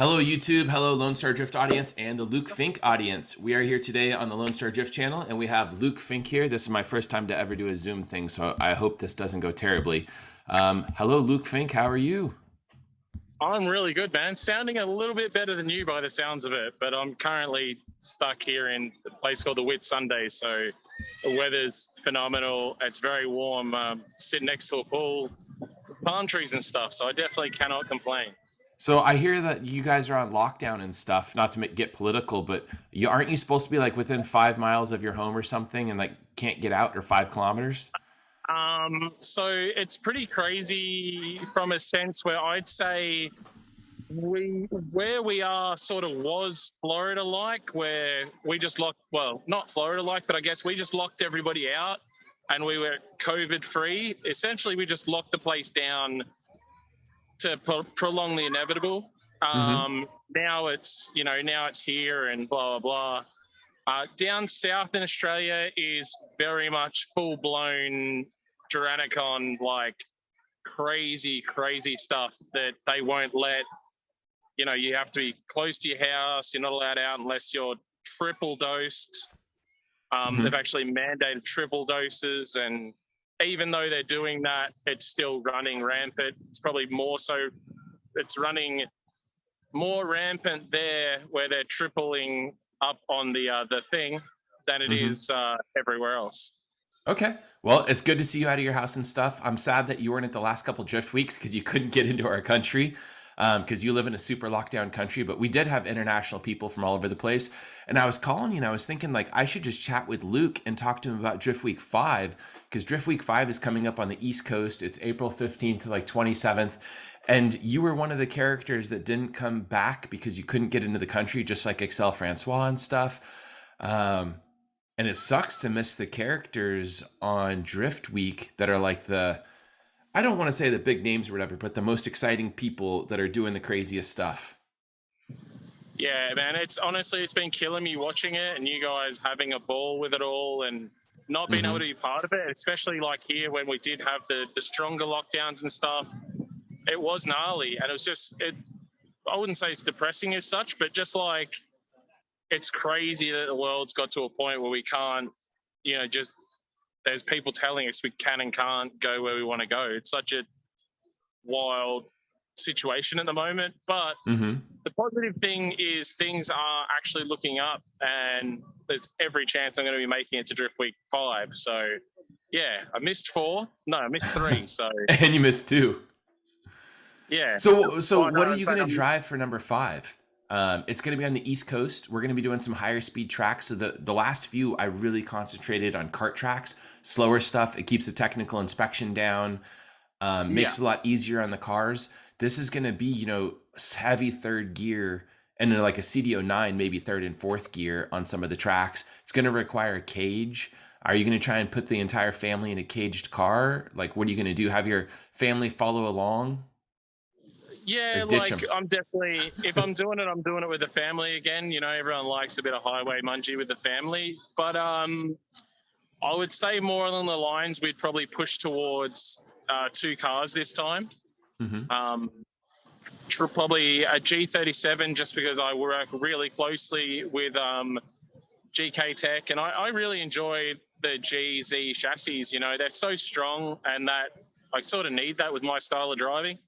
Hello, YouTube. Hello, Lone Star Drift audience and the Luke Fink audience. We are here today on the Lone Star Drift channel, and we have Luke Fink here. This is my first time to ever do a Zoom thing, so I hope this doesn't go terribly. Hello, Luke Fink. How are you? I'm really good, man. Sounding a little bit better than you by the sounds of it, but I'm currently stuck here in a place called the Whitsunday, so the weather's phenomenal. It's very warm. Sitting next to a pool, palm trees and stuff, so I definitely cannot complain. So I hear that you guys are on lockdown and stuff. Not to get political, but aren't you supposed to be like within 5 miles of your home or something, and like can't get out, or 5 kilometers? So it's pretty crazy from a sense where I'd say where we are sort of was Florida-like, where we just locked, well, not Florida-like, but I guess we just locked everybody out and we were COVID-free. Essentially, we just locked the place down to prolong the inevitable. Now it's, now it's here and blah, blah, blah. Down south in Australia is very much full-blown Tyrannicon, like crazy stuff that they won't let. You have to be close to your house. You're not allowed out unless you're triple dosed. They've actually mandated triple doses, and even though they're doing that, it's still running rampant. It's probably more so. It's running more rampant there, where they're tripling up on the thing than it is everywhere else. Okay. Well, it's good to see you out of your house and stuff. I'm sad that you weren't at the last couple Drift Weeks because you couldn't get into our country, because you live in a super lockdown country. But we did have international people from all over the place. And I was calling you and I was thinking, like, I should just chat with Luke and talk to him about Driftweek 5, because Driftweek 5 is coming up on the East Coast. It's April 15th to like 27th. And you were one of the characters that didn't come back because you couldn't get into the country, just like Excel Francois and stuff. And it sucks to miss the characters on Drift Week that are like I don't want to say the big names or whatever, but the most exciting people that are doing the craziest stuff. Yeah, man, it's been killing me watching it and you guys having a ball with it all and not being able to be part of it, especially like here when we did have the stronger lockdowns and stuff. It was gnarly, and it was I wouldn't say it's depressing as such, but just like, it's crazy that the world's got to a point where we can't, there's people telling us we can and can't go where we want to go. It's such a wild situation at the moment. But the positive thing is things are actually looking up, and there's every chance I'm going to be making it to Driftweek 5. So, yeah, I missed 4. No, I missed 3. So and you missed 2. Yeah. So what are you going to drive for number 5? It's going to be on the East Coast. We're going to be doing some higher speed tracks. So the last few, I really concentrated on kart tracks, slower stuff. It keeps the technical inspection down, makes it a lot easier on the cars. This is going to be, heavy third gear, and then like a CDO9, maybe third and fourth gear on some of the tracks. It's going to require a cage. Are you going to try and put the entire family in a caged car? Like, what are you going to do? Have your family follow along? Yeah, like I'm definitely, if I'm doing it with the family again. Everyone likes a bit of highway mungie with the family. But I would say more along the lines, we'd probably push towards 2 cars this time. Probably a G37, just because I work really closely with GK Tech, and I really enjoy the GZ chassis. They're so strong, and that I sort of need that with my style of driving.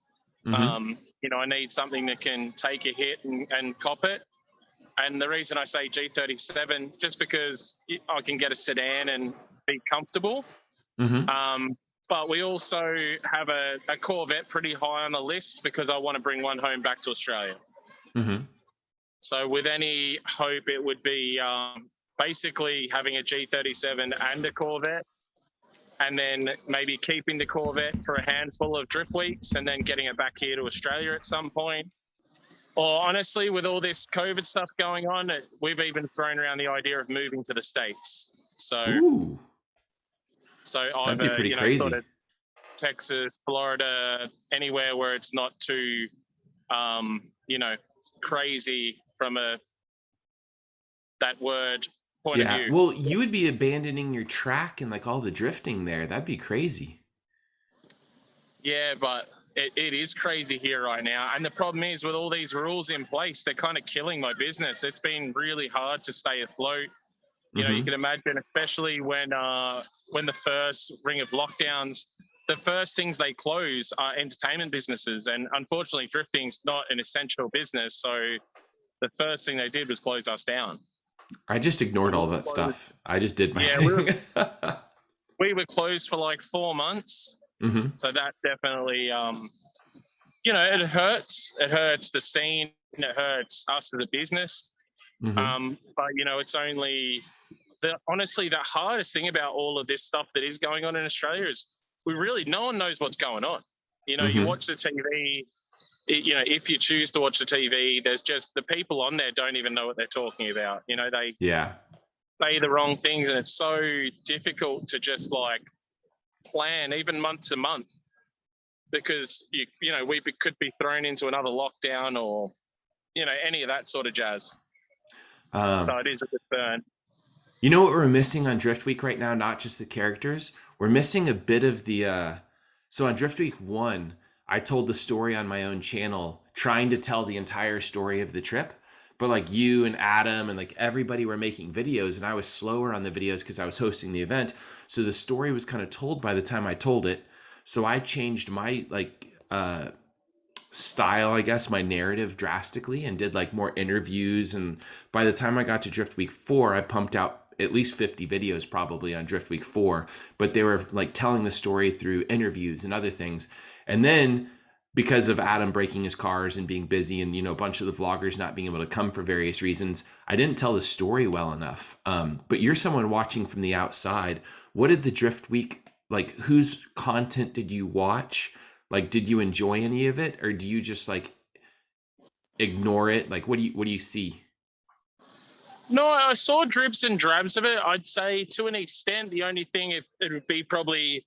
I need something that can take a hit and cop it. And the reason I say G37, just because I can get a sedan and be comfortable. But we also have a Corvette pretty high on the list, because I want to bring one home back to Australia. So with any hope, it would be basically having a G37 and a Corvette, and then maybe keeping the Corvette for a handful of Drift Weeks and then getting it back here to Australia at some point. Or honestly, with all this COVID stuff going on, we've even thrown around the idea of moving to the States. So, that'd be pretty crazy. Sort of Texas, Florida, anywhere where it's not too, crazy from that word point of view. Well, you would be abandoning your track and like all the drifting there. That'd be crazy. Yeah, but it is crazy here right now. And the problem is, with all these rules in place, they're kind of killing my business. It's been really hard to stay afloat. You know, you Hmm. can imagine, especially when the first ring of lockdowns, the first things they close are entertainment businesses, and unfortunately, drifting's not an essential business. So the first thing they did was close us down. I just ignored We all were that closed. stuff. I just did my Yeah, thing. we were closed for like 4 months. Hmm. So that definitely, you know, it hurts. It hurts the scene. It hurts us as a business. Hmm. But you know, it's only honestly the hardest thing about all of this stuff that is going on in Australia is no one knows what's going on. You know, you Hmm. watch the TV. You know, if you choose to watch the TV, there's just the people on there don't even know what they're talking about. You know, they Yeah. say the wrong things, and it's so difficult to just like plan even month to month because you know we could be thrown into another lockdown or you know any of that sort of jazz. Um, So it is a concern. you know what we're missing on Drift Week right now? Not just the characters. We're missing a bit of the. So on Drift Week 1, I told the story on my own channel, trying to tell the entire story of the trip. But like you and Adam and like everybody were making videos, and I was slower on the videos because I was hosting the event. So the story was kind of told by the time I told it. So I changed my style, I guess, my narrative drastically and did like more interviews. And by the time I got to Drift Week 4, I pumped out at least 50 videos probably on Drift Week 4, but they were like telling the story through interviews and other things. And then because of Adam breaking his cars and being busy and, you know, a bunch of the vloggers not being able to come for various reasons, I didn't tell the story well enough. But you're someone watching from the outside. What did the Drift Week, like, whose content did you watch? Like, did you enjoy any of it, or do you just like ignore it? Like, what do you see? No, I saw dribs and drabs of it. I'd say to an extent, the only thing if it would be probably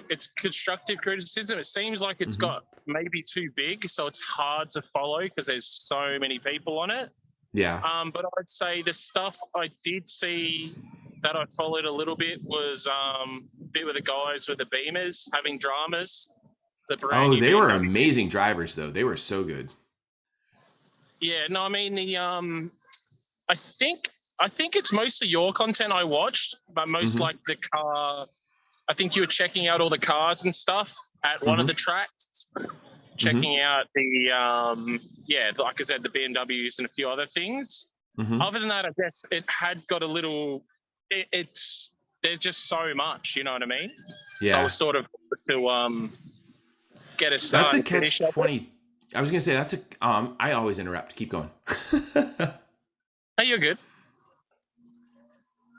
it's constructive criticism. It seems like it's Hmm. got maybe too big, so it's hard to follow because there's so many people on it. Yeah. But I'd say the stuff I did see that I followed a little bit was a bit with the guys with the Beamers having dramas, the brand Oh, new they were BMW. amazing drivers, though. They were so good. Yeah, no, I mean the I think I think it's mostly your content I watched, but most Hmm. like the car. I think you were checking out all the cars and stuff at one of the Hmm. tracks, Hmm. checking out the yeah, like I said, the BMWs and a few other things. Hmm. Other than that, I guess it had got a little. It's there's just so much, you know what I mean? So I Yeah. was sort of to get a That's start a and finish catch of it. 20. I was gonna say that's a. I always interrupt. Keep going. Hey, you're good.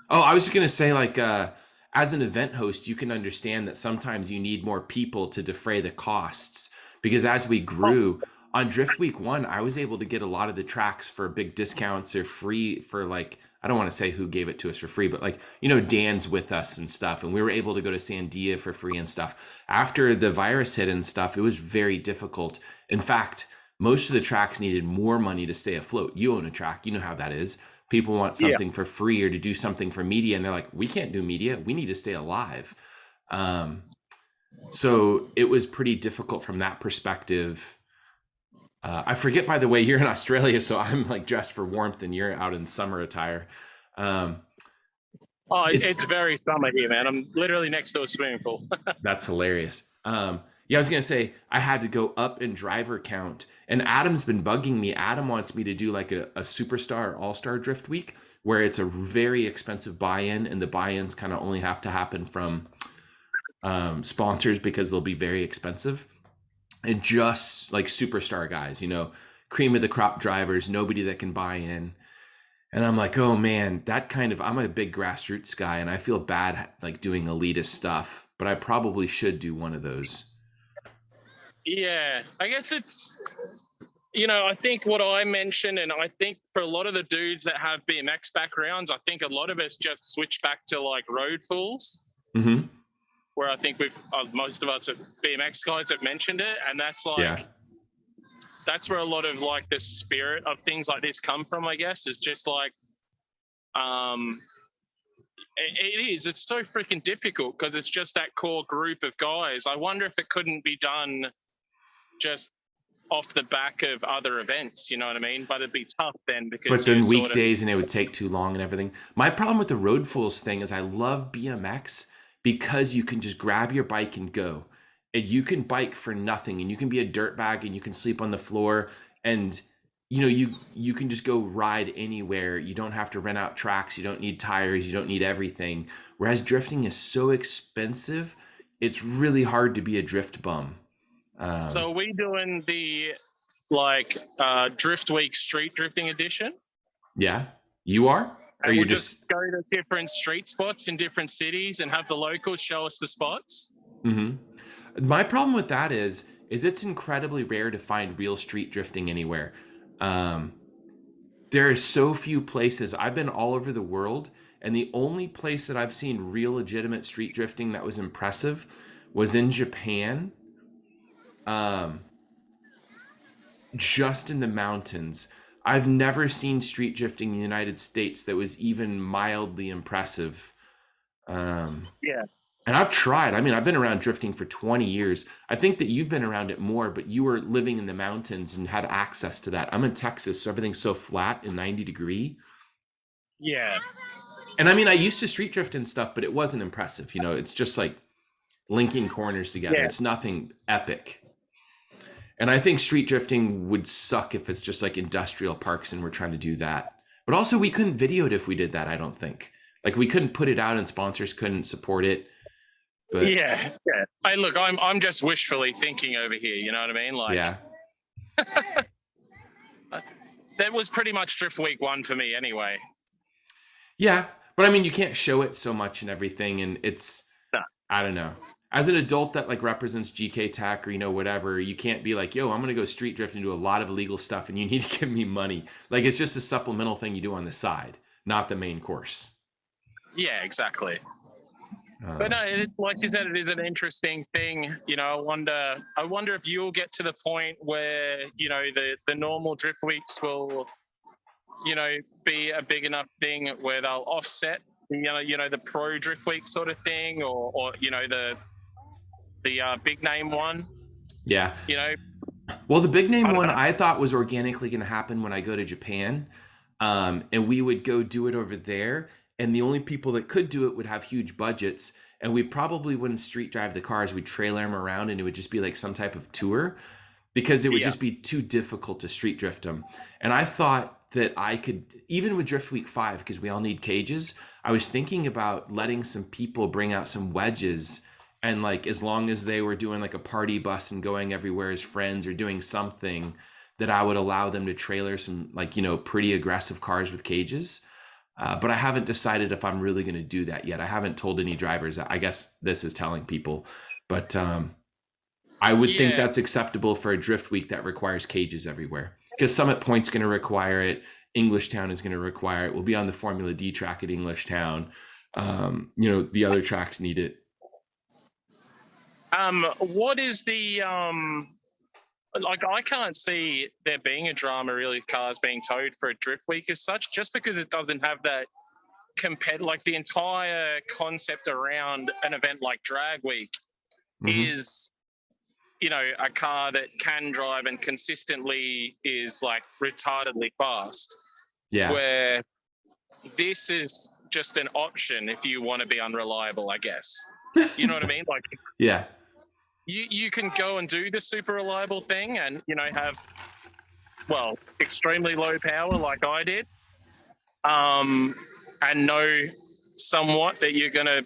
Oh, I was just gonna say, like, as an event host, you can understand that sometimes you need more people to defray the costs. Because as we Oh, grew on Drift Week 1, I was able to get a lot of the tracks for big discounts or free for like, I don't want to say who gave it to us for free, but like, you know, Dan's with us and stuff, and we were able to go to Sandia for free and stuff. After the virus hit and stuff, it was very difficult. In fact, most of the tracks needed more money to stay afloat. You own a track, you know how that is. People want yeah. something for free or to do something for media, and they're like, we can't do media, we need to stay alive. um, so it was pretty difficult from that perspective. I forget, by the way, you're in Australia, so I'm like dressed for warmth and you're out in summer attire. um, Oh, it's it's very summer here, man. I'm literally next to a swimming pool. That's hilarious. Yeah, I was gonna say I had to go up in driver count, and Adam's been bugging me. Adam wants me to do like a superstar all-star drift week where it's a very expensive buy-in, and the buy-ins kind of only have to happen from sponsors because they'll be very expensive, and just like superstar guys, you know, cream of the crop drivers, nobody that can buy in. And I'm like, oh man, that kind of, I'm a big grassroots guy and I feel bad like doing elitist stuff, but I probably should do one of those. Yeah, I guess it's you know, I think what I mentioned, and I think for a lot of the dudes that have BMX backgrounds, I think a lot of us just switch back to like road fools, Hmm. where I think we've most of us have BMX guys have mentioned it, and that's Yeah. like that's where a lot of like the spirit of things like this come from. I guess is just like um, it is. It's so freaking difficult because it's just that core group of guys. I wonder if it couldn't be done just off the back of other events. You know what I mean? But it'd be tough then But because you then sort of weekdays and it would take too long and everything. My problem with the road fools thing is I love BMX because you can just grab your bike and go. And you can bike for nothing and you can be a dirtbag and you can sleep on the floor and you can just go ride anywhere. You don't have to rent out tracks, you don't need tires, you don't need everything. Whereas drifting is so expensive, it's really hard to be a drift bum. So Um, are we doing the like Driftweek Street Drifting Edition? yeah, you are? Or And you're we'll just just go to different street spots in different cities and have the locals show us the spots. hmm My problem with that is it's incredibly rare to find real street drifting anywhere. Um, there are so few places. I've been all over the world, and the only place that I've seen real legitimate street drifting that was impressive was in Japan, um, just in the mountains. I've never seen street drifting in the United States that was even mildly impressive. Um, Yeah. And I've tried. I mean, I've been around drifting for 20 years. I think that you've been around it more, but you were living in the mountains and had access to that. I'm in Texas, so everything's so flat and 90-degree. Yeah. And I mean, I used to street drift and stuff, but it wasn't impressive. It's just like linking corners together. Yeah. It's nothing epic. And I think street drifting would suck if it's just like industrial parks and we're trying to do that. But also, we couldn't video it if we did that, I don't think. Like, we couldn't put it out and sponsors couldn't support it. But Yeah. Yeah. Hey, look, I'm just wishfully thinking over here. You know what I mean? Like, yeah. that was pretty much Drift Week 1 for me anyway. Yeah, but I mean, you can't show it so much and everything, and it's No. I don't know. As an adult that like represents GK Tech or whatever, you can't be like, yo, I'm gonna go street drift and do a lot of illegal stuff, and you need to give me money. Like it's just a supplemental thing you do on the side, not the main course. Yeah, exactly. But no, like you said, it is an interesting thing. I wonder if you'll get to the point where the normal drift weeks will be a big enough thing where they'll offset the pro drift week sort of thing, or the big name one. Yeah. You know, Well, the big name I don't one know. I thought was organically going to happen when I go to Japan, and we would go do it over there. And the only people that could do it would have huge budgets, and we probably wouldn't street drive the cars. We'd trailer them around, and it would just be like some type of tour because it would Yeah. just be too difficult to street drift them. And I thought that I could, even with Drift Week 5, because we all need cages, I was thinking about letting some people bring out some wedges. And like, as long as they were doing like a party bus and going everywhere as friends or doing something, that I would allow them to trailer some like, pretty aggressive cars with cages. But I haven't decided if I'm really going to do that yet. I haven't told any drivers. I guess this is telling people. But I would think Yeah. that's acceptable for a drift week that requires cages everywhere. Because Summit Point's going to require it. Englishtown is going to require it. We'll be on the Formula D track at Englishtown. The other tracks need it. What is the like? I can't see there being a drama really, cars being towed for a drift week as such, just because it doesn't have that like the entire concept around an event like Drag Week is a car that can drive and consistently is like retardedly fast. Yeah. Where this is just an option if you want to be unreliable, I guess. You know what I mean? Like, Yeah. you can go and do the super reliable thing and have extremely low power like I did, and know somewhat that you're going to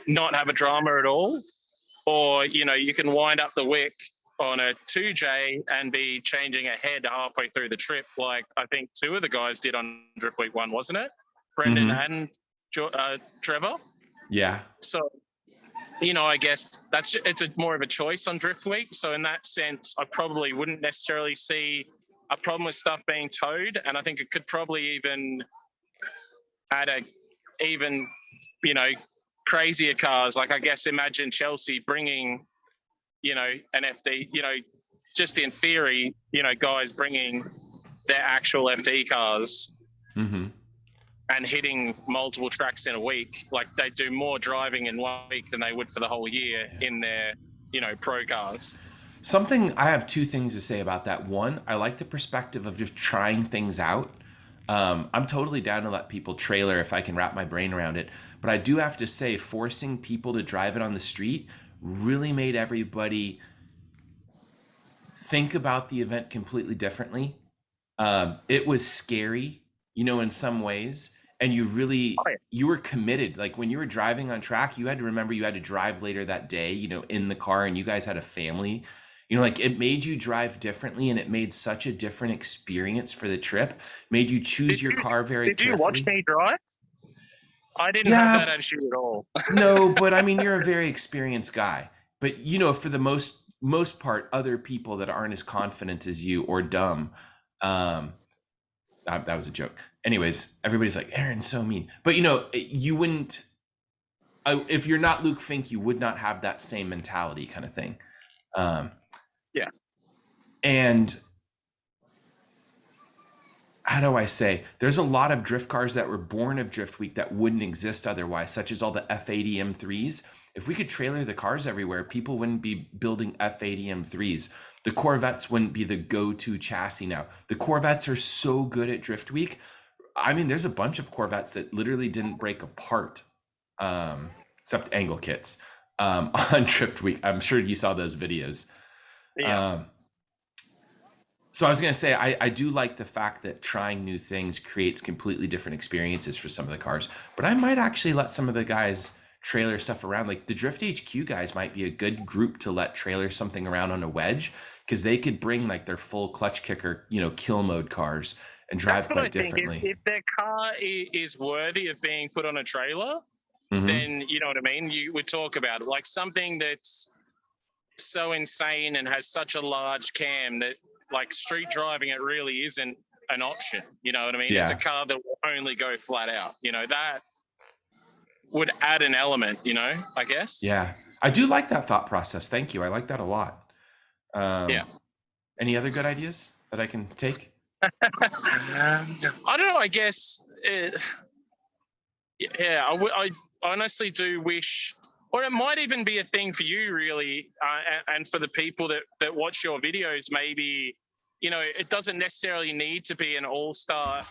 not have a drama at all, or you can wind up the wick on a 2J and be changing a head halfway through the trip, like I think two of the guys did on Drift Week 1, wasn't it? Brendan and Trevor. Yeah. So I guess it's more of a choice on Drift Week. So in that sense, I probably wouldn't necessarily see a problem with stuff being towed, and I think it could probably even add crazier cars. Like I guess imagine Chelsea bringing an FD. Just in theory, guys bringing their actual FD cars. And hitting multiple tracks in a week, like they do more driving in 1 week than they would for the whole year in their, pro cars. Something I have two things to say about that. One, I like the perspective of just trying things out. I'm totally down to let people trailer if I can wrap my brain around it. But I do have to say, forcing people to drive it on the street really made everybody think about the event completely differently. It was scary, in some ways, and Oh, yeah. you were committed. Like when you were driving on track, you had to remember you had to drive later that day, in the car, and you guys had a family. Like it made you drive differently, and it made such a different experience for the trip. Made you Did choose your you car very did you watch carefully. me drive? I didn't have that Yeah, attitude at all. no, but I mean, you're a very experienced guy. But for the most part, other people that aren't as confident as you or dumb, um, that was a joke. Anyways, everybody's like, Aaron's so mean. But you wouldn't, if you're not Luke Fink, you would not have that same mentality kind of thing. Um, Yeah. and how do I say? There's a lot of drift cars that were born of Drift Week that wouldn't exist otherwise, such as all the F80 M3s. If we could trailer the cars everywhere, people wouldn't be building F80 M3s. The Corvettes wouldn't be the go-to chassis now. The Corvettes are so good at Drift Week. I mean, there's a bunch of Corvettes that literally didn't break apart, except angle kits, on Drift Week. I'm sure you saw those videos. Yeah. Um, so I was going to say, I do like the fact that trying new things creates completely different experiences for some of the cars, but I might actually let some of the guys trailer stuff around. Like the Drift HQ guys might be a good group to let trailer something around on a wedge, because they could bring like their full clutch kicker, kill mode cars and drive That's what I quite think. differently. If their car is worthy of being put on a trailer, Mm-hmm. then you know what I mean. You would talk about it, like something that's so insane and has such a large cam that like street driving it really isn't an option. You know what I mean? It's a Yeah. car that will only go flat out. That would add an element. I guess. Yeah. I do like that thought process. Thank you. I like that a lot. Yeah. Any other good ideas that I can take? I don't know. I guess. Yeah. I honestly do wish, or it might even be a thing for you, really, and for the people that watch your videos. Maybe, it doesn't necessarily need to be an all-star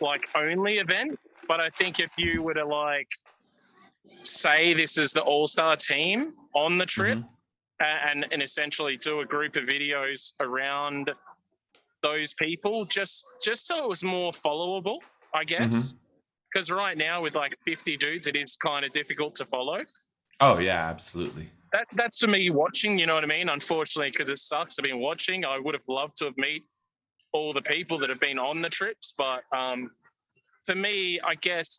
like only event, but I think if you were to like say this is the all-star team on the trip, Mm-hmm. and essentially do a group of videos around those people, just so it was more followable, I Mm-hmm. guess. Because right now with like 50 dudes, it is kind of difficult to follow. Oh yeah, absolutely. That's for me watching, you know what I mean? Unfortunately, because it sucks. I've been watching. I would have loved to have met all the people that have been on the trips, but for me, I guess,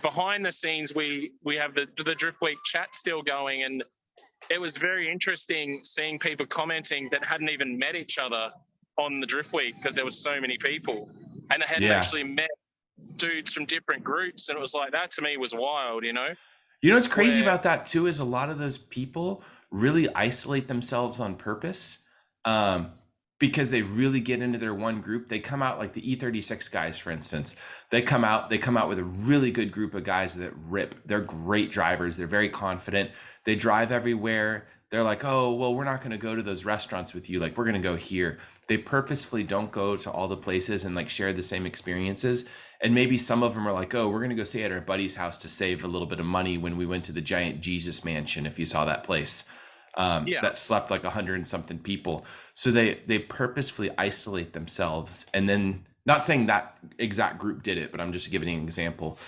behind the scenes, we have the Driftweek chat still going, and it was very interesting seeing people commenting that hadn't even met each other on the Driftweek because there was so many people, and they hadn't Yeah. actually met dudes from different groups, and it was like that to me was wild. What's crazy Where about that too is a lot of those people really isolate themselves on purpose, um, because they really get into their one group. They come out like the E36 guys, for instance. They come out with a really good group of guys that rip. They're great drivers. They're very confident. They drive everywhere. They're like, oh, well, we're not going to go to those restaurants with you. Like, we're going to go here. They purposefully don't go to all the places and like share the same experiences. And maybe some of them are like, oh, we're going to go stay at our buddy's house to save a little bit of money when we went to the giant Jesus mansion, if you saw that place, yeah, that slept like 100 and something people. So they purposefully isolate themselves. And then, not saying that exact group did it, but I'm just giving an example.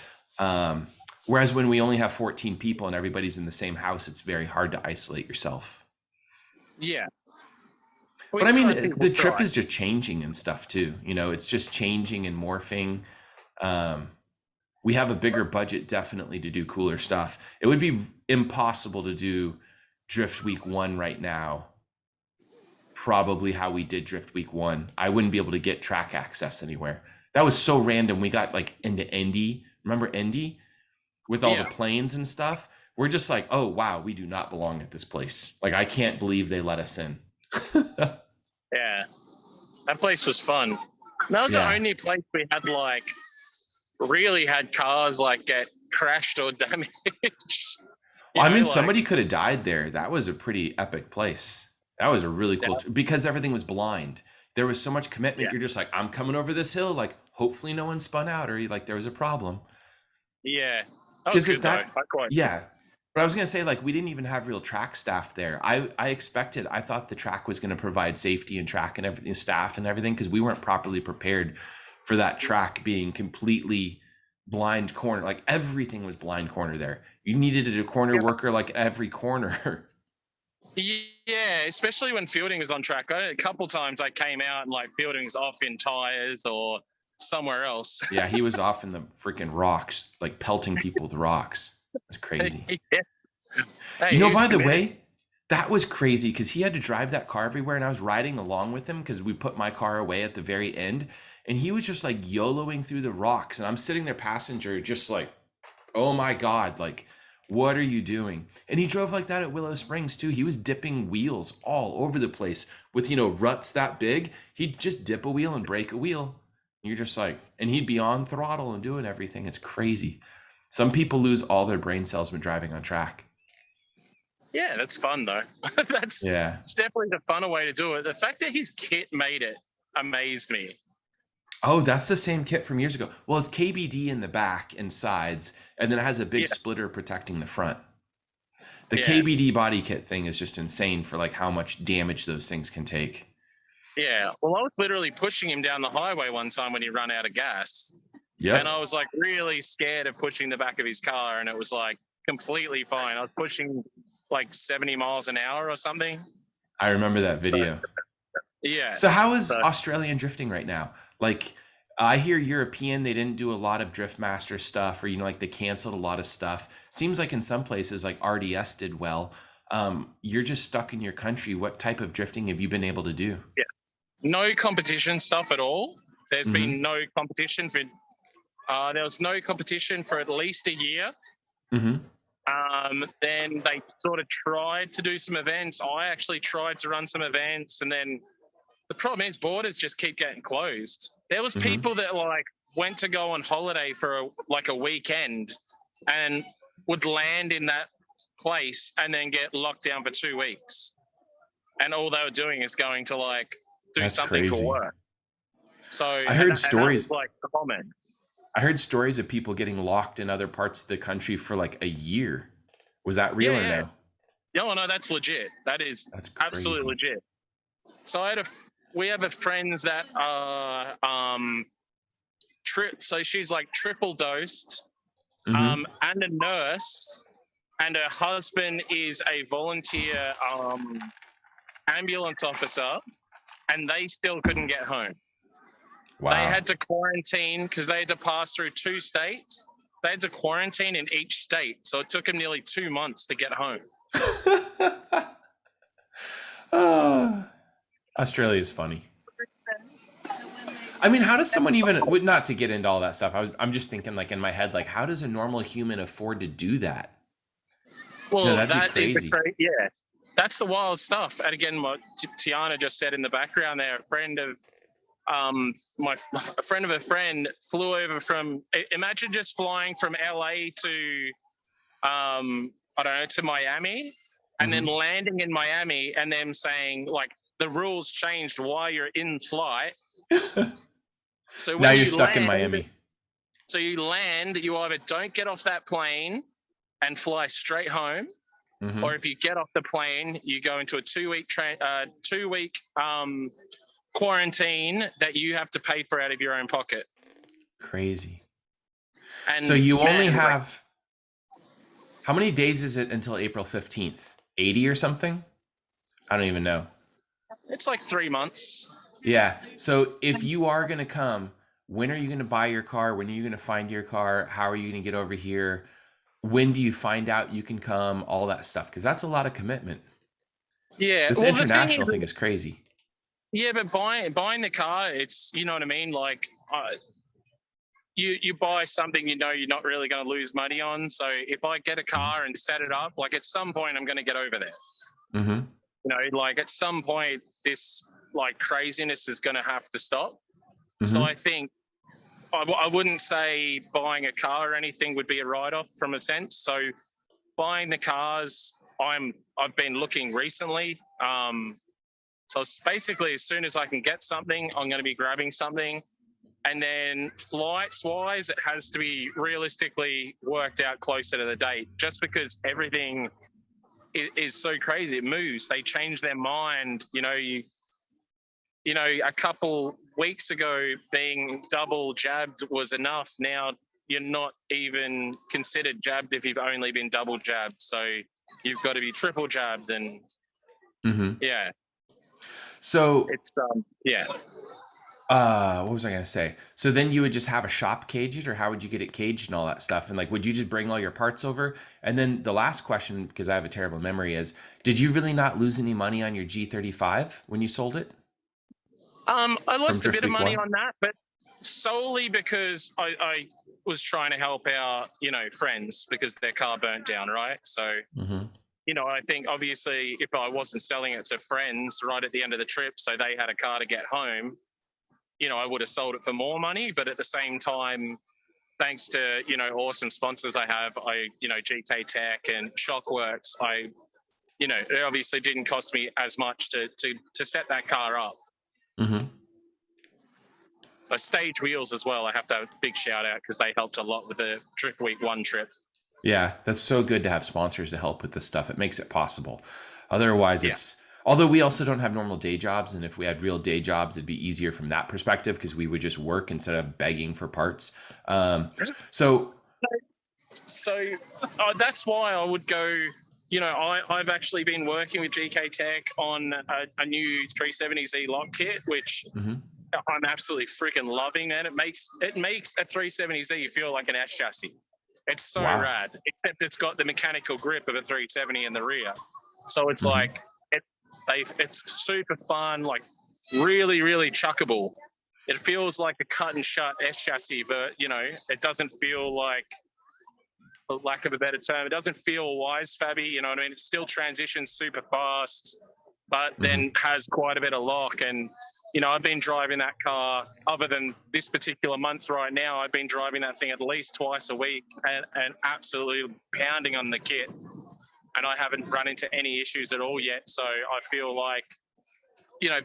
Whereas when we only have 14 people and everybody's in the same house, it's very hard to isolate yourself. yeah, But I which some mean, people the trip try. is just changing and stuff too. It's just changing and morphing. Um, we have a bigger budget definitely to do cooler stuff. It would be impossible to do Drift Week 1 right now, probably how we did Drift Week 1. I wouldn't be able to get track access anywhere. That was so random. We got like into Indy. Remember Indy with all the Yeah, planes and stuff? We're just like, oh, wow, we do not belong at this place. Like, I can't believe they let us in. yeah, that place was fun. That was the Yeah. only place we had like really had cars like get crashed or damaged. I mean, Like somebody could have died there. That was a pretty epic place. That was a really Yeah, cool because everything was blind. There was so much commitment. yeah, You're just like, I'm coming over this hill. Like, hopefully no one spun out or like there was a problem. yeah. That was Because at good though. that, I quite. yeah. But I was gonna say, like, we didn't even have real track staff there. I thought the track was gonna provide safety and track and everything, staff and everything, because we weren't properly prepared for that track being completely blind corner. Like everything was blind corner there. You needed a corner worker like every corner. Yeah, especially when fielding was on track. A couple times I came out and like fielding's off in tires or somewhere else. Yeah, he was off in the freaking rocks, like pelting people with rocks. It was crazy. Yeah. You Hey, know, he was by the committed. way, that was crazy because he had to drive that car everywhere, and I was riding along with him because we put my car away at the very end, and he was just like YOLOing through the rocks, and I'm sitting there passenger, just like, oh my God, like, what are you doing? And he drove like that at Willow Springs too. He was dipping wheels all over the place with, ruts that big. He'd just dip a wheel and break a wheel. You're just like, and he'd be on throttle and doing everything. It's crazy. Some people lose all their brain cells when driving on track. Yeah, that's fun though. that's Yeah. it's definitely the funner way to do it. The fact that his kit made it amazed me. Oh, that's the same kit from years ago. Well, it's KBD in the back and sides, and then it has a big Yeah, splitter protecting the front. The yeah, KBD body kit thing is just insane for like how much damage those things can take. yeah. Well, I was literally pushing him down the highway one time when he ran out of gas, and I Yep. was like really scared of pushing the back of his car, and it was like completely fine. I was pushing like 70 miles an hour or something. I remember that So video. yeah, So how is so Australian drifting right now? Like I hear European, they didn't do a lot of Driftmaster stuff, or like they canceled a lot of stuff. Seems like in some places like RDS did well. You're just stuck in your country. What type of drifting have you been able to do? yeah, no competition stuff at all. There's Mm-hmm. been no competition for. There was no competition for at least a year. Mm-hmm. Then they sort of tried to do some events. I actually tried to run some events, and then the problem is borders just keep getting closed. There was Mm-hmm. people that like went to go on holiday for like a weekend and would land in that place and then get locked down for 2 weeks. And all they were doing is going to like do That's something for crazy. work. So I and heard that was stories. like common. I heard stories of people getting locked in other parts of the country for like a year. Was that real Yeah, or yeah. no? No, that's legit. That is That's absolutely crazy. legit. So we have a friends that are so she's like triple dosed, Mm-hmm. and a nurse, and her husband is a volunteer ambulance officer, and they still couldn't get home. They Wow. had to quarantine because they had to pass through 2 states. They had to quarantine in each state, so it took them nearly 2 months to get home. Australia is funny. I mean, how does someone even, not to get into all that stuff, I'm just thinking like in my head, like, how does a normal human afford to do that? Well, That'd be that is crazy. yeah, that's the wild stuff. And again, what Tiana just said in the background there, a friend of a friend of a friend flew over from. Imagine just flying from LA to I don't know, to Miami, and then Mm-hmm. landing in Miami, and them saying like the rules changed while you're in flight. So Now when you're you stuck in land, Miami. you either don't get off that plane and fly straight home, Mm-hmm. or if you get off the plane, you go into a 2 week quarantine that you have to pay for out of your own pocket. Crazy. So And you only man, like have, how many days is it until April 15th? 80 or something? I don't even know. it's like 3 months. Yeah. So if you are going to come, when are you going to buy your car? When are you going to find your car? How are you going to get over here? When do you find out you can come? All that stuff. Because that's a lot of commitment. Yeah. This Well, the thing is, international thing is crazy. yeah, but buying the car, it's you know what I mean. Like, you buy something you know you're not really going to lose money on. So if I get a car and set it up, like at some point I'm going to get over there. Mm-hmm. You know, like at some point this like craziness is going to have to stop. So Mm-hmm. I think I wouldn't say buying a car or anything would be a write-off from a sense. So buying the cars, I've been looking recently. So it's basically, as soon as I can get something, I'm going to be grabbing something. And then flights wise, it has to be realistically worked out closer to the date, just because everything is so crazy. It moves. They change their mind. A couple weeks ago, being double jabbed was enough. Now you're not even considered jabbed if you've only been double jabbed. So you've got to be triple jabbed, and yeah, So, it's yeah. what was I gonna say? So then you would just have a shop cage it, or how would you get it caged and all that stuff? And like, would you just bring all your parts over? And then the last question, because I have a terrible memory, is did you really not lose any money on your G35 when you sold it I from lost a bit of Driftweek money 1? on that, but solely because I was trying to help our, friends because their car burnt down, right? So, Mm-hmm. I think obviously if I wasn't selling it to friends right at the end of the trip, so they had a car to get home, I would have sold it for more money. But at the same time, thanks to, awesome sponsors I have, GK Tech and Shockworks, it obviously didn't cost me as much to set that car up. Mm-hmm. So Stage Wheels as well, I have to have a big shout out because they helped a lot with the Driftweek 1 trip. Yeah, that's so good to have sponsors to help with this stuff. It makes it possible. Otherwise, Yeah. although we also don't have normal day jobs, and if we had real day jobs, it'd be easier from that perspective because we would just work instead of begging for parts. So, So that's why I would go, I've actually been working with GK Tech on a new 370Z lock kit, which mhm, I'm absolutely freaking loving, man. It makes a 370Z feel like an S chassis. It's so wow. rad, except it's got the mechanical grip of a 370 in the rear. So it's Mhm. like it's super fun, like really, really chuckable. It feels like a cut and shut S chassis, but it doesn't feel like, for lack of a better term, it doesn't feel wise fabby. You know what I mean? It still transitions super fast, but Mhm. then has quite a bit of lock. And I've been driving that car, other than this particular month right now, I've been driving that thing at least twice a week and absolutely pounding on the kit. And I haven't run into any issues at all yet. So I feel like,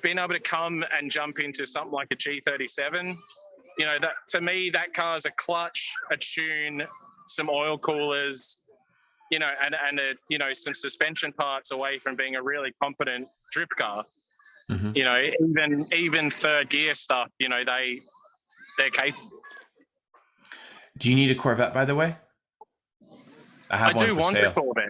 being able to come and jump into something like a G37, that to me, that car is a clutch, a tune, some oil coolers, and some suspension parts away from being a really competent drift car. Mhm. Even third gear stuff, they're capable. Do you need a Corvette, by the way? I I have one do for want a sale. Corvette.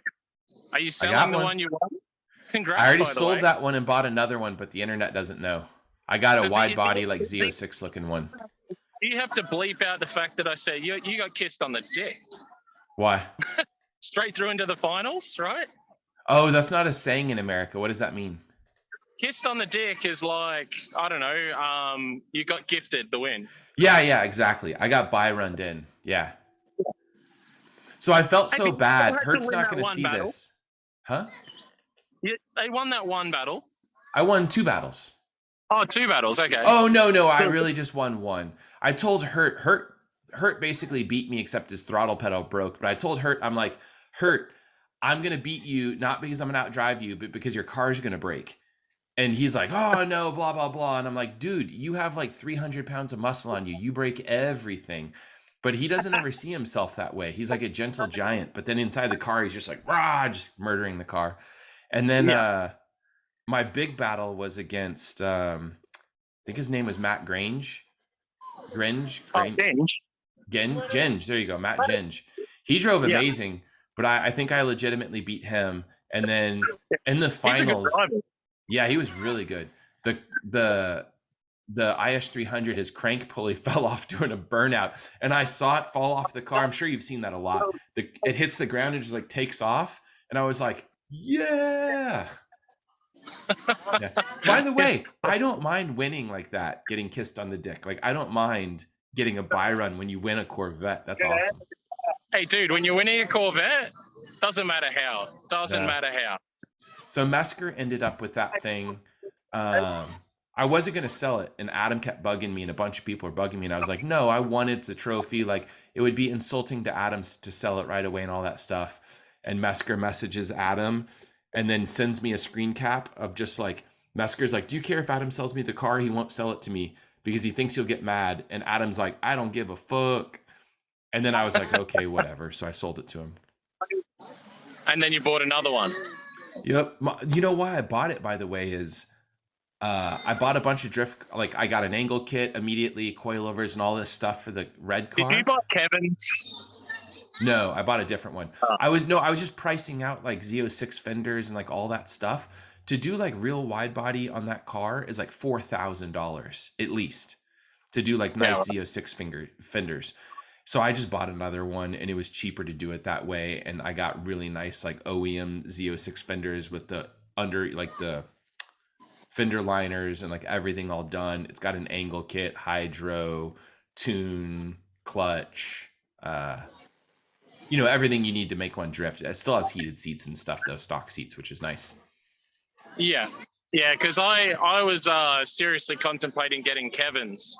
Are you I selling got the one. one you want? I Congrats, already by the sold way. that one and bought another one, but the internet doesn't know. I got a Does it, wide body, like Z06 looking one. you have to bleep out the fact that I said you got kissed on the dick Why? straight through into the finals, right? Oh, that's not a saying in America. What does that mean? Kissed on the dick is like, I don't know, you got gifted the win. Yeah, exactly. I got by-runned in. Yeah. So I felt Hey, so but you still bad. had to Hert's win not that going to one see battle. this. Huh? They won that one battle. I won 2 battles. Oh, 2 battles. Okay. Oh, no. I really just won one. I told Hurt basically beat me except his throttle pedal broke. But I told Hurt, I'm like, Hurt, I'm going to beat you not because I'm going to outdrive you, but because your car's going to break. And he's like, oh, no, blah, blah, blah. And I'm like, dude, you have like 300 pounds of muscle on you. You break everything. But he doesn't ever see himself that way. He's like a gentle giant. But then inside the car, he's just like, rah, just murdering the car. And then Yeah. my big battle was against, I think his name was Matt Grange. Oh, binge. Genge. There you go, Matt Genge. He drove Yeah. amazing, but I think I legitimately beat him. And then in the He's a good finals, driver. yeah, he was really good. The the the IS300, his crank pulley fell off during a burnout, and I saw it fall off the car. I'm sure you've seen that a lot. It hits the ground and just like takes off, and I was like, yeah. Yeah. By the way, I don't mind winning like that, getting kissed on the dick. Like I don't mind getting a buy run when you win a Corvette. That's awesome. Hey, dude, when you're winning a Corvette, doesn't matter how. Doesn't Yeah. matter how. So Mesker ended up with that thing. I wasn't going to sell it, and Adam kept bugging me, and a bunch of people were bugging me, and I was like, no, I want it as a trophy. Like it would be insulting to Adam to sell it right away and all that stuff. And Mesker messages Adam, and then sends me a screen cap of just like Mesker's like, do you care if Adam sells me the car? He won't sell it to me because he thinks you'll get mad. And Adam's like, I don't give a fuck. And then I was like, okay, whatever. So I sold it to him. And then you bought another one. Yep. You know why I bought it, by the way, is I bought a bunch of drift. Like I got an angle kit immediately, coilovers and all this stuff for the red Did you car. buy Kevin's? No, I bought a different one. Oh. I was just pricing out like Z06 fenders and like all that stuff. To do like real wide body on that car is like $4,000 at least to do like nice Z06 fenders. So I just bought another one and it was cheaper to do it that way. And I got really nice like OEM Z06 fenders with the under like the fender liners and like everything all done. It's got an angle kit, hydro, tune, clutch, everything you need to make one drift. It still has heated seats and stuff, those stock seats, which is nice. Yeah, because I was seriously contemplating getting Kevin's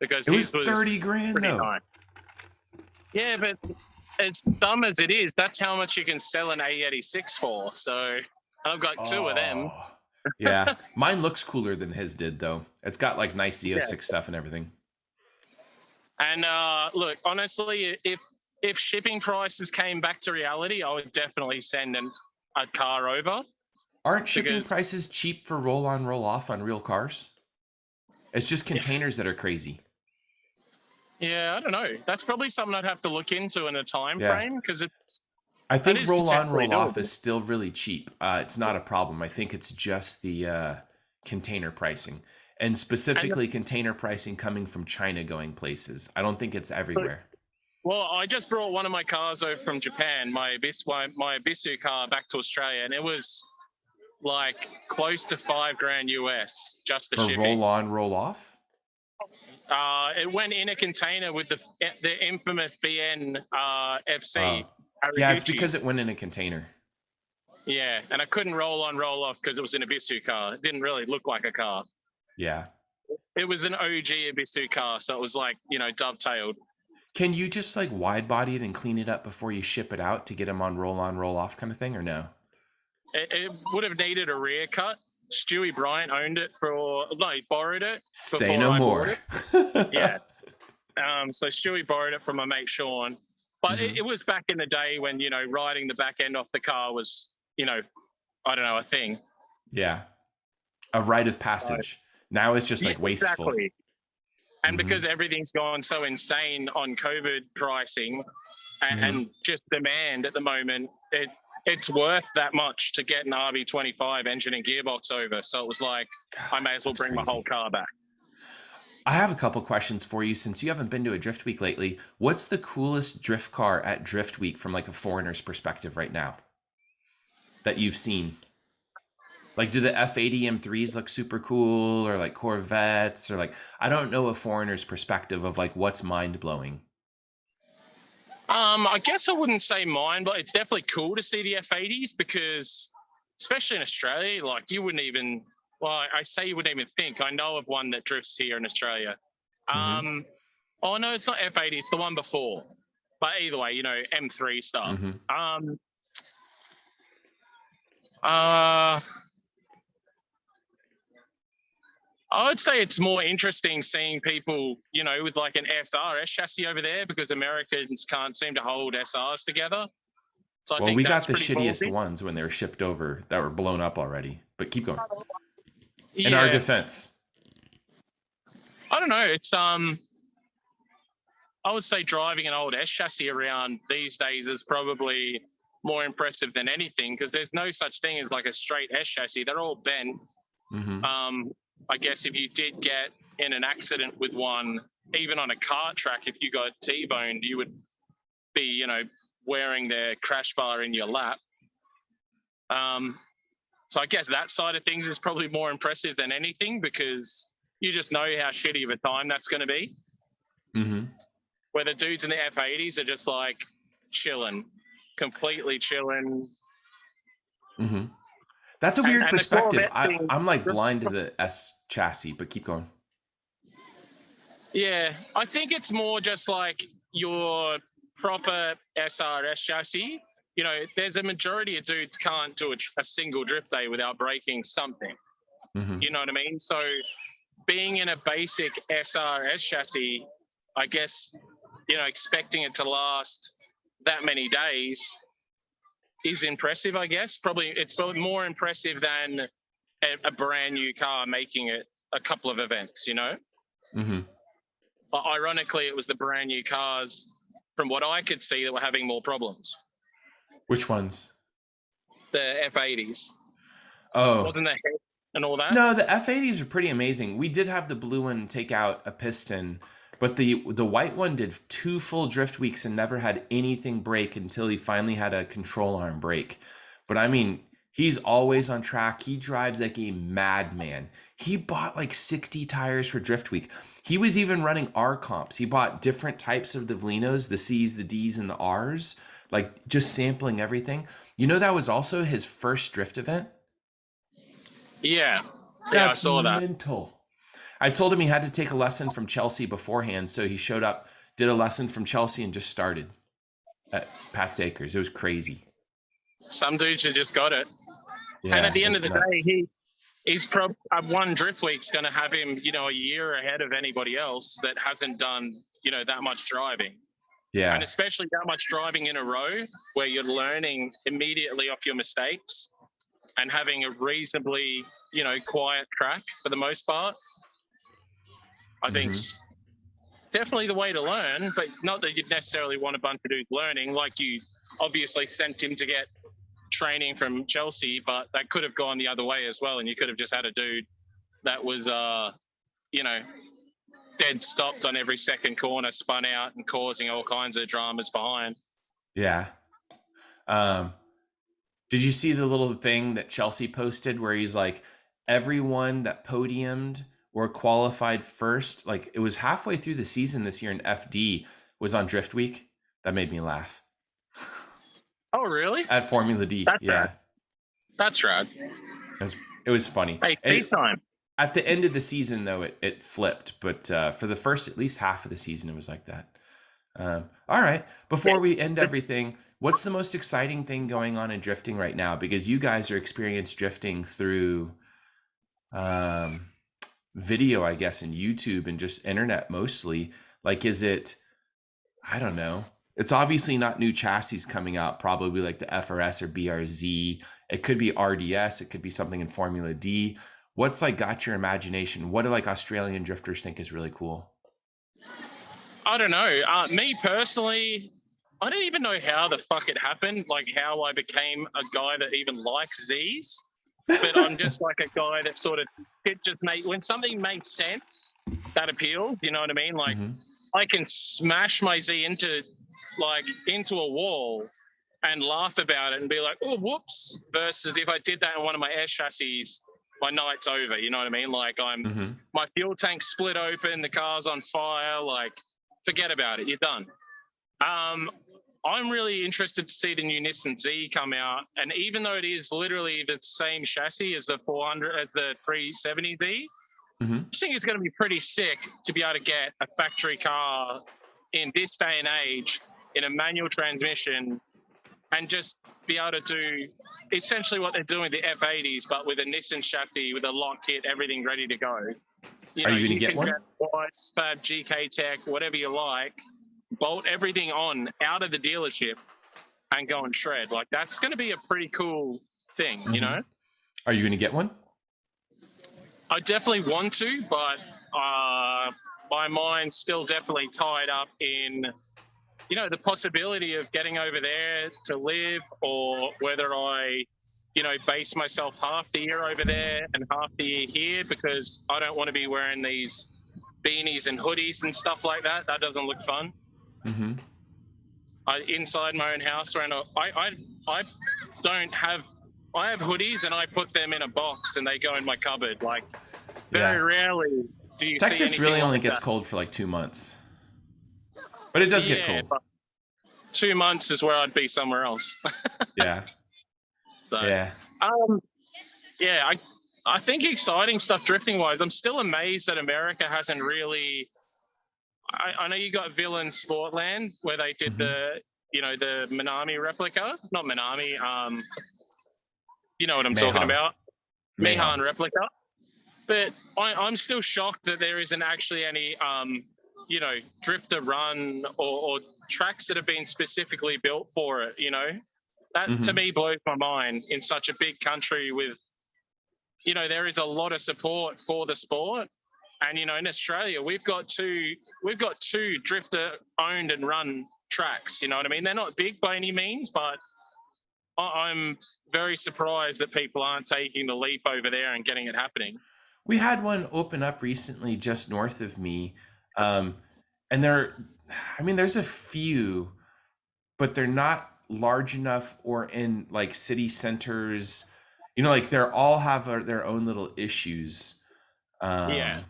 because it was 30 grand though. Nice. Yeah, but as dumb as it is, that's how much you can sell an A86 for. So I've got two of them. Yeah, mine looks cooler than his did though. It's got like nice Z06 stuff and everything. And look, honestly, if shipping prices came back to reality, I would definitely send a car over. Aren't shipping prices cheap for roll-on, roll-off on real cars? It's just containers that are crazy. Yeah, I don't know. That's probably something I'd have to look into in a time frame because I think roll-on, roll-off is still really cheap. It's not a problem. I think it's just the container pricing. And specifically container pricing coming from China going places. I don't think it's everywhere. Well, I just brought one of my cars over from Japan, my Ibisu car, back to Australia, and it was like close to $5,000 US just the shipping. For roll-on, roll-off? It went in a container with the infamous BN FC. Yeah, it's because it went in a container. Yeah, and I couldn't roll on, roll off because it was an Ibisu car. It didn't really look like a car. Yeah. It was an OG Ibisu car, so it was like, dovetailed. Can you just like wide body it and clean it up before you ship it out to get them on roll off kind of thing, or no? It would have needed a rear cut. Stewie Bryant owned it he borrowed it. Say no more. Yeah. So Stewie borrowed it from my mate Sean. But it was back in the day when, riding the back end off the car was, I don't know, a thing. Yeah. A rite of passage. Now it's just like wasteful. Exactly. And because everything's gone so insane on COVID pricing and just demand at the moment, it's worth that much to get an RB25 engine and gearbox over. So it was like, I may as well bring my whole car back. I have a couple questions for you since you haven't been to a Driftweek lately. What's the coolest drift car at Driftweek from like a foreigner's perspective right now that you've seen? Like, do the F80 M3s look super cool, or like Corvettes, or like, I don't know a foreigner's perspective of like what's mind blowing. I guess I wouldn't say mine, but it's definitely cool to see the F80s because, especially in Australia, like you wouldn't even. Well, I say you wouldn't even think. I know of one that drifts here in Australia. Oh no, it's not F80. It's the one before. But either way, M3 stuff. I would say it's more interesting seeing people, with like an SRS chassis over there because Americans can't seem to hold SRs together. So I think we got the shittiest ballsy ones when they were shipped over that were blown up already. But keep going. Yeah. In our defense, I don't know. It's I would say driving an old S chassis around these days is probably more impressive than anything because there's no such thing as like a straight S chassis. They're all bent. I guess if you did get in an accident with one, even on a kart track, if you got T-boned, you would be, wearing their crash bar in your lap. So I guess that side of things is probably more impressive than anything because you just know how shitty of a time that's going to be. Where the dudes in the F80s are just like chilling, completely chilling. That's a weird perspective. I'm like blind to the S chassis, but keep going. Yeah, I think it's more just like your proper SRS chassis. There's a majority of dudes can't do a single drift day without breaking something. Mm-hmm. You know what I mean? So being in a basic SRS chassis, I guess, expecting it to last that many days is impressive, I guess. It's probably more impressive than a brand new car making it a couple of events, Mm-hmm. But ironically, it was the brand new cars, from what I could see, that were having more problems. Which ones? The F80s. Oh, Wasn't the head and all that? no, the F80s are pretty amazing. We did have the blue one take out a piston, but the white one did 2 full drift weeks and never had anything break until he finally had a control arm break. But I mean, he's always on track. He drives like a madman. He bought like 60 tires for drift week. He was even running R comps. He bought different types of the Velinos, the C's, the D's, and the R's, like just sampling everything. That was also his first drift event. Yeah. Yeah, I That's saw that. mental. I told him he had to take a lesson from Chelsea beforehand, so he showed up, did a lesson from Chelsea, and just started at Pat's Acres. It was crazy. Some dudes have just got it. And at Yeah, the end of it's the nuts. day, he's probably one drift week's going to have him, a year ahead of anybody else that hasn't done, that much driving. And Yeah, especially that much driving in a row where you're learning immediately off your mistakes and having a reasonably, quiet track for the most part. I think definitely the way to learn, but not that you'd necessarily want a bunch of dudes learning. Like, you obviously sent him to get training from Chelsea, but that could have gone the other way as well, and you could have just had a dude that was dead stopped on every second corner, spun out and causing all kinds of dramas behind. yeah. Did you see the little thing that Chelsea posted where he's like, everyone that podiumed or qualified first, like it was halfway through the season this year in FD, was on Drift Week? That made me laugh. Oh, really? At Formula D. That's Yeah. rad. That's rad. It was funny. Hey, speed time. At the end of the season, though, it flipped. But for the first, at least half of the season, it was like that. All right. Before we end everything, what's the most exciting thing going on in drifting right now? Because you guys are experienced drifting through video, I guess, and YouTube and just internet mostly. Like, is it, I don't know. It's obviously not new chassis coming out, probably like the FRS or BRZ. It could be RDS. It could be something in Formula D. What's like got your imagination? What do like Australian drifters think is really cool? I don't know. Me personally, I don't even know how the fuck it happened, like how I became a guy that even likes Z's. But I'm just like a guy that sort of, when something makes sense, that appeals. You know what I mean? Like, I can smash my Z into a wall and laugh about it and be like, oh, whoops. Versus if I did that in one of my air chassis, my night's over. You know what I mean? Like, my fuel tank split open, the car's on fire. Like, forget about it. You're done. I'm really interested to see the new Nissan Z come out. And even though it is literally the same chassis as the 370Z, I think it's going to be pretty sick to be able to get a factory car in this day and age in a manual transmission and just be able to do essentially what they're doing with the F80s, but with a Nissan chassis, with a lock kit, everything ready to go. Are you going to get one? Weiss, Fab, GK Tech, whatever you like, bolt everything on out of the dealership and go and shred. Like, that's going to be a pretty cool thing, you know? Are you going to get one? I definitely want to, but my mind's still definitely tied up in, the possibility of getting over there to live, or whether I, base myself half the year over there and half the year here, because I don't want to be wearing these beanies and hoodies and stuff like that. That doesn't look fun. Inside my own house, I have hoodies and I put them in a box and they go in my cupboard. Like, very rarely do you see Texas really only gets cold for like 2 months, but it does get cold. But 2 months is where I'd be somewhere else. So, I think exciting stuff drifting wise. I'm still amazed that America hasn't really. I know you got Villain Sportland where they did the Minami replica, not Minami. You know what I'm talking about? Mihan replica. But I'm still shocked that there isn't actually any, drifter run or tracks that have been specifically built for it. That to Hmm. me blows my mind in such a big country with, there is a lot of support for the sport. And in Australia, we've got two drifter owned and run tracks. You know what I mean? They're not big by any means, but I'm very surprised that people aren't taking the leap over there and getting it happening. We had one open up recently just north of me. Um, and I mean, there's a few, but they're not large enough or in like city centers. Like they're all have their own little issues. Yeah, Um,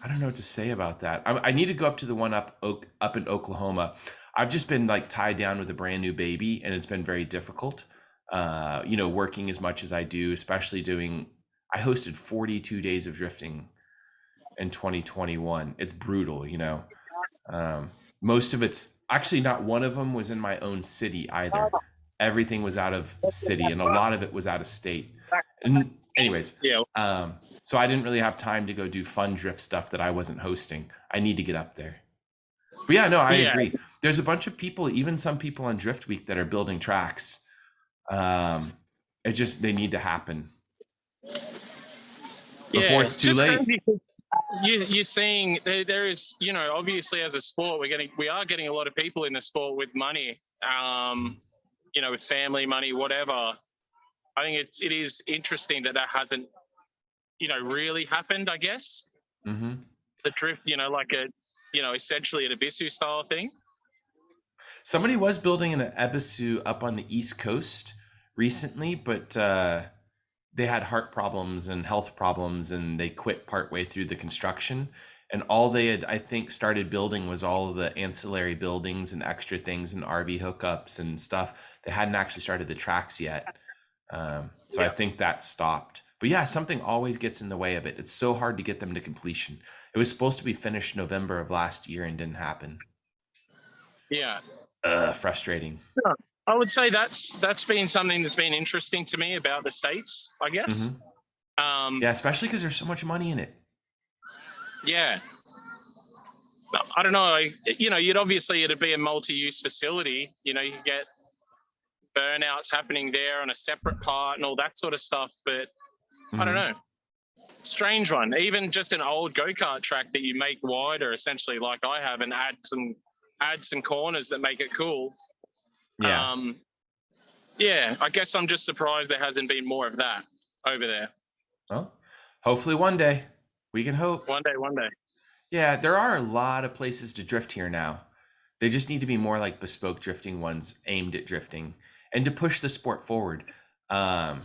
I don't know what to say about that. I need to go up to the one up in Oklahoma. I've just been like tied down with a brand new baby, and it's been very difficult. Working as much as I do, especially doing. I hosted 42 days of drifting in 2021. It's brutal. Um, Most of it's actually not one of them was in my own city either. Everything was out of city, and a lot of it was out of state. And anyways, yeah, so I didn't really have time to go do fun drift stuff that I wasn't hosting. I need to get up there. But yeah, no, I yeah, agree. There's a bunch of people, even some people on Driftweek that are building tracks. Um, it's just they need to happen before yeah. it's It's too just late. crazy. You're seeing there is, obviously as a sport, we are getting a lot of people in the sport with money, with family money, whatever. I think it is interesting that hasn't, really happened. I guess Hmm. the drift, like essentially an Abisu style thing. Somebody was building an Ebisu up on the East Coast recently, but they had heart problems and health problems, and they quit partway through the construction. And all they had, I think, started building was all of the ancillary buildings and extra things and RV hookups and stuff. They hadn't actually started the tracks yet. So I Yeah, think that stopped. But yeah, something always gets in the way of it. It's so hard to get them to completion. It was supposed to be finished November of last year and didn't happen. yeah. Frustrating. Yeah. I would say that's been something that's been interesting to me about the States, I guess. Hmm. Um, Yeah, especially because there's so much money in it. yeah, I don't know. It'd be a multi-use facility. You could get burnouts happening there on a separate part and all that sort of stuff. But I don't Hmm. know. Strange one. Even just an old go-kart track that you make wider, essentially, like I have, and add some corners that make it cool. Yeah. Um, yeah, I guess I'm just surprised there hasn't been more of that over there. Well, hopefully one day we can hope. One day, one day. Yeah, there are a lot of places to drift here now. They just need to be more like bespoke drifting ones aimed at drifting and to push the sport forward. Um,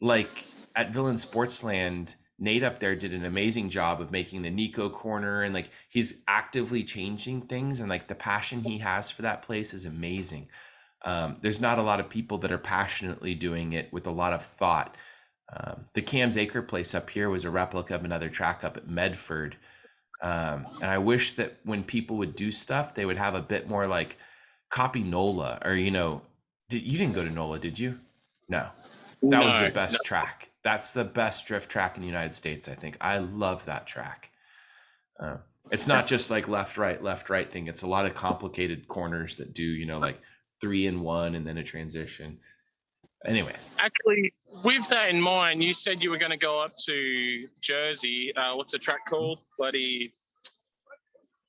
like at Villain Sportsland, Nate up there did an amazing job of making the Nico corner, and like he's actively changing things, and like the passion he has for that place is amazing. There's not a lot of people that are passionately doing it with a lot of thought. The Cam's Acre place up here was a replica of another track up at Medford. And I wish that when people would do stuff, they would have a bit more like copy NOLA, or you didn't go to NOLA, did you? No, that was the No, no. best track. That's the best drift track in the United States, I think. I love that track. Uh, it's not just like left, right thing. It's a lot of complicated corners that do, like 3 and 1 and then a transition. Anyways, Actually, with that in mind, you said you were going to go up to Jersey. What's the track called? Bloody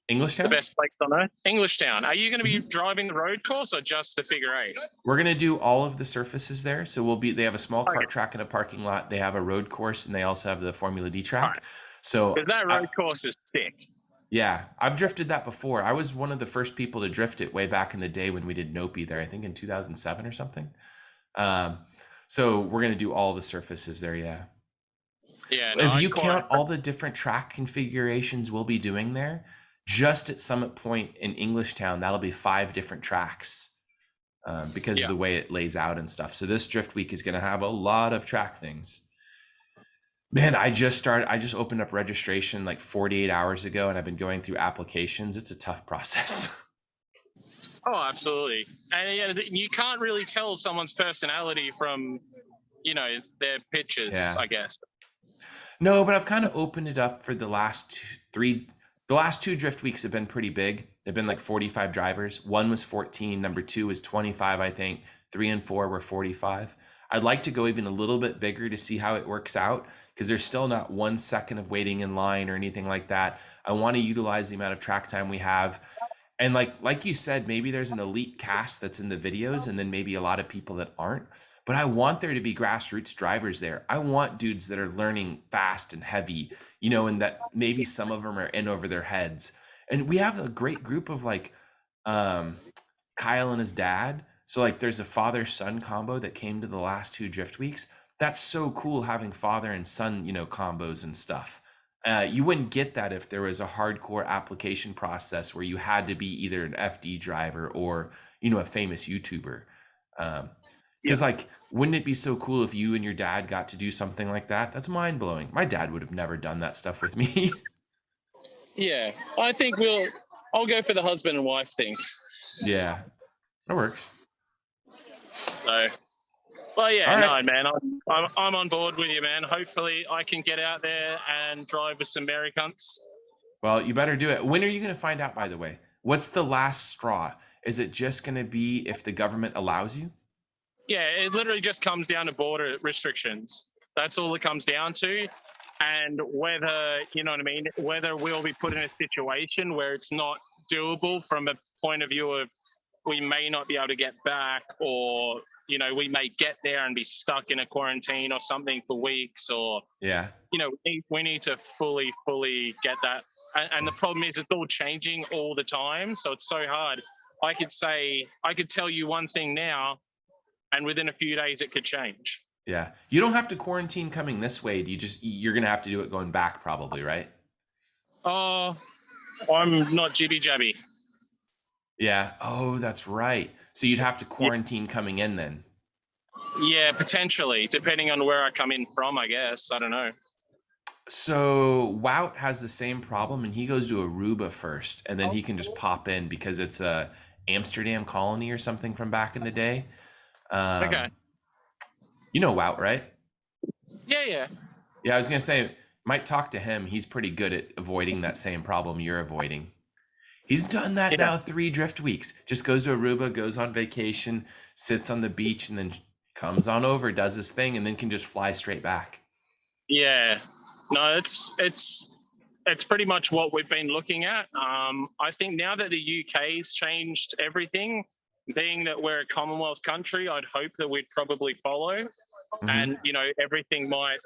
the Englishtown. best place on earth, Englishtown. Are you going to be Mhm. driving the road course or just the figure eight? We're gonna do all of the surfaces there. So they have a small Okay, kart track in a parking lot. They have a road course, and they also have the Formula D all right. track. So Because that road course is sick. yeah, I've drifted that before. I was one of the first people to drift it way back in the day when we did Nopi there. I think in 2007 or something. Um, so we're gonna do all the surfaces there. Yeah. Yeah, no, If I you quite. count all the different track configurations we'll be doing there, just at Summit Point in Englishtown, that'll be 5 different tracks, because of Yeah. the way it lays out and stuff. So this drift week is going to have a lot of track things. Man, I just opened up registration like 48 hours ago, and I've been going through applications. It's a tough process. Oh, absolutely. And yeah, you can't really tell someone's personality from, their pictures, Yeah. I guess. No, but I've kind of opened it up for the last the last two drift weeks have been pretty big. They've been like 45 drivers. One was 14, number two was 25, I think. Three and four were 45. I'd like to go even a little bit bigger to see how it works out because there's still not 1 second of waiting in line or anything like that. I want to utilize the amount of track time we have. And like you said, maybe there's an elite cast that's in the videos and then maybe a lot of people that aren't. But I want there to be grassroots drivers there. I want dudes that are learning fast and heavy, and that maybe some of them are in over their heads. And we have a great group of like um Kyle and his dad. So like there's a father-son combo that came to the last two drift weeks. That's so cool having father and son, combos and stuff. You wouldn't get that if there was a hardcore application process where you had to be either an FD driver or, a famous YouTuber. Yeah. Because like, wouldn't it be so cool if you and your dad got to do something like that? That's mind blowing. My dad would have never done that stuff with me. Yeah, I think I'll go for the husband and wife thing. Yeah, that works. So, well, yeah, All right. no, man, I'm on board with you, man. Hopefully, I can get out there and drive with some Americans. Well, you better do it. When are you going to find out, by the way? What's the last straw? Is it just going to be if the government allows you? Yeah, it literally just comes down to border restrictions. That's all it comes down to. And whether, you know what I mean, whether we'll be put in a situation where it's not doable from a point of view of we may not be able to get back, or, we may get there and be stuck in a quarantine or something for weeks, or, Yeah. we need to fully get that. And the problem is it's all changing all the time. So it's so hard. I could tell you one thing now, and within a few days it could change. Yeah. You don't have to quarantine coming this way. You're going to have to do it going back probably, right? Oh, I'm not jibby jabby. Yeah. Oh, that's right. So you'd have to quarantine coming in then. Yeah, potentially, depending on where I come in from, I guess. I don't know. So Wout has the same problem and he goes to Aruba first and then he can just pop in because it's a Amsterdam colony or something from back in the day. Okay. You know Wout, right? Yeah. Yeah, I was gonna say, might talk to him. He's pretty good at avoiding that same problem you're avoiding. He's done that Yeah. now 3 drift weeks. Just goes to Aruba, goes on vacation, sits on the beach, and then comes on over, does his thing, and then can just fly straight back. Yeah. No, it's pretty much what we've been looking at. I think now that the UK's changed everything, being that we're a Commonwealth country, I'd hope that we'd probably follow. Mhm. And, everything might,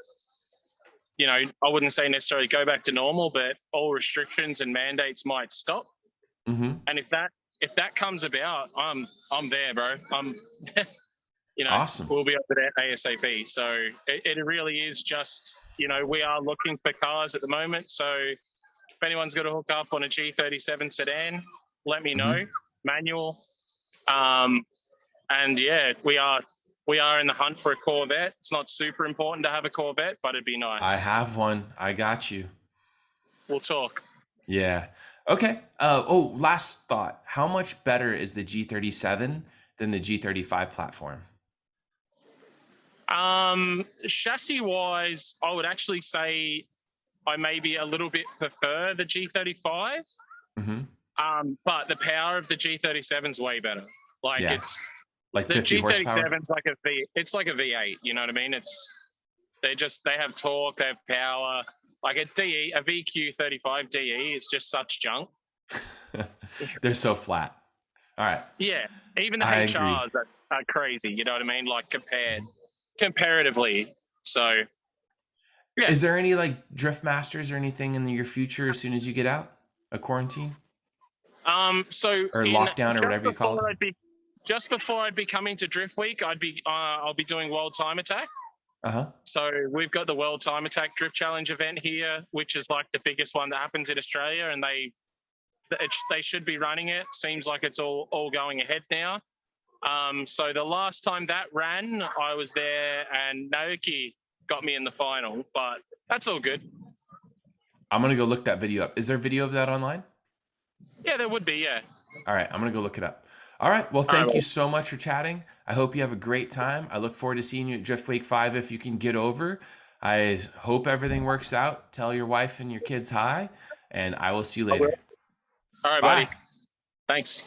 I wouldn't say necessarily go back to normal, but all restrictions and mandates might stop. Mhm. And if that comes about, I'm there, bro. Awesome. We'll be over there ASAP. So it really is just, we are looking for cars at the moment. So if anyone's got to hook up on a G37 sedan, let me know. Manual. And yeah, we are in the hunt for a Corvette. It's not super important to have a Corvette, but it'd be nice. I have one. I got you. We'll talk. Yeah. Okay. Last thought. How much better is the G37 than the G35 platform? Chassis wise, I would actually say I maybe a little bit prefer the G35. But the power of the G37 is way better. Like it's like the 50 horsepower. G37's like it's like a V8. You know what I mean? They have torque, they have power. Like a VQ35 DE is just such junk. They're so flat. All right. Yeah, even the HRs are crazy. You know what I mean? Like comparatively. So, yeah. Is there any like drift masters or anything in your future as soon as you get out of quarantine? So or lockdown or whatever you call it. Just before I'd be coming to Driftweek, I'll be doing World Time Attack. So we've got the World Time Attack Drift Challenge event here, which is like the biggest one that happens in Australia, and they should be running it. Seems like it's all going ahead now. So the last time that ran, I was there, and Naoki got me in the final, but that's all good. I'm gonna go look that video up. Is there a video of that online? Yeah, there would be. Yeah. All right, I'm gonna go look it up. All right. Well, thank you so much for chatting. I hope you have a great time. I look forward to seeing you at Driftweek 5 if you can get over. I hope everything works out. Tell your wife and your kids hi, and I will see you I will. later. All right, buddy. Bye. Thanks.